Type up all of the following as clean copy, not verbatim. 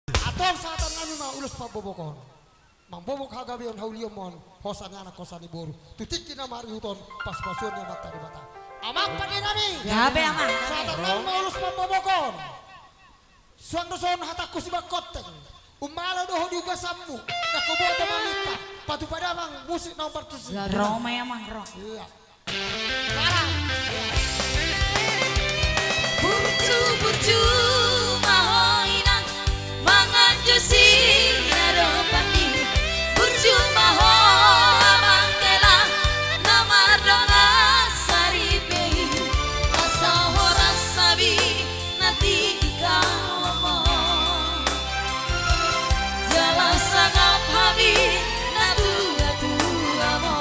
Atong saatan kami mah ulus pabobokon. Mang bobok hagabion hauliomon hosanya anak kosan iboru. Tutikin na mariuton pas pasun yang mata di mata. Amang padinami. Gabe amang. Saatan kami mah ulus pabobokon. Suang doson hataku si bakoteng. Umala doho di ugasammu. Nakubuat mamita. Patu pada mang musik nomor tujuh. Roma amang ro. Iya. Sekarang. Burcu mahoina manganjusi aropati burcu maho mangkela namardona saripei asa horas sabi nati ikalomo jala sangap habi natu amo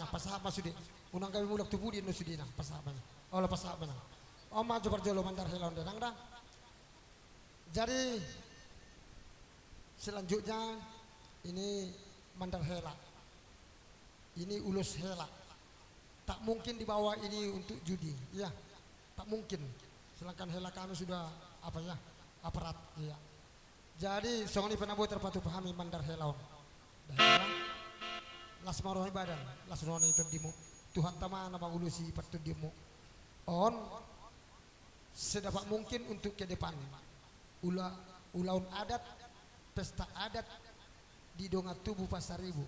Pasahap masudi. Unang kami mulak tubudin no sudina pasahap na. Ola pasahap na. Oma jo parjolo mandar helon denang dah. Jadi selanjutnya ini mandar hela. Ini ulus hela. Tak mungkin dibawa ini untuk judi. Ya. Tak mungkin. Sedangkan hela kami sudah apa ya? Aparat ya. Jadi songoni penabuh terpatu pahami mandar helaon. Las marohi badan, las nona itu dimu. Tuhan tamana bang ulusi patu dimu. On sedapat mungkin untuk ke depan. Ulaun adat, pesta adat di Donga Tubuh Pasar Ibu.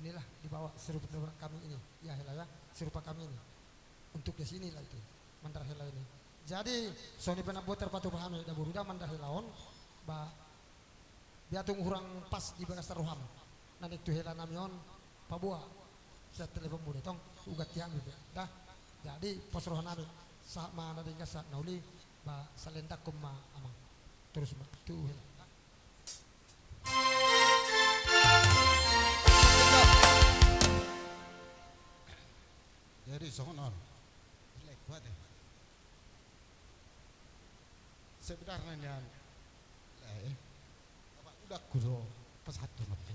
Inilah dibawa serupa kami ini. Ya hela ya, serupa kami ini. Untuk ke sini lah itu mandar hela ini. Jadi soni penabuh terpatu pahami da buruda mandar helaon ba biatung hurang pas di bagas roham. Nanti tu hela namion pabua saya telepon muda tong ugat tiang gitu dah jadi pos roh nami saat mana dengan saat nauli ba salendak kuma amang terus tu hela jadi sonor lek kuat ya sebenarnya udah kudo pas satu mati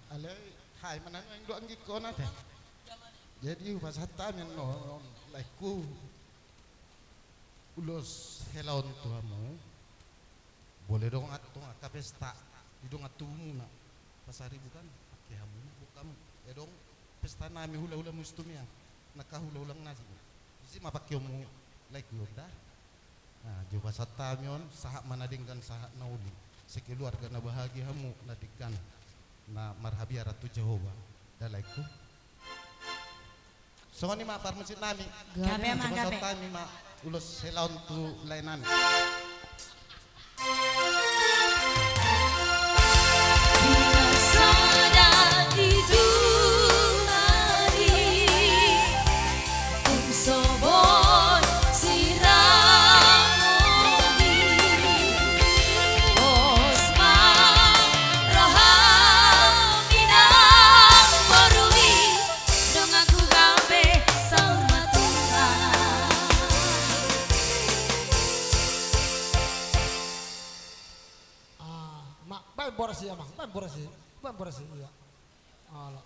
alay hai mana yang doang gitu nade jadi pas hatam yang non laiku ulos helaon tuamu boleh dong atau ngaka pesta di dong atumu nak pasari bukan pakai hamu bukan dong pesta nami hula-hula mustumia nakah hula-hulang nasi isi mah pakai mu laiku dah nah juga hatam yon sahak mana dengan sahak nauli sekeluarga na bahagia hamu nadikan na marhabia Ratu Jehovah dalaiku so ni ma par masjid nami gabe ma ulos selaun tu lainan. Bila sadar itu hari Sobon siramoni Osman rohaminang borumi dong aku gabe sama Tuhan. Mak, baik borasi ya mak, baik borasi, iya. Allah,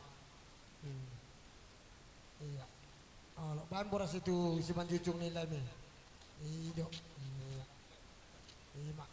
iya. Allah, baik borasi itu si manjucung nilai me, iya, iya, mak.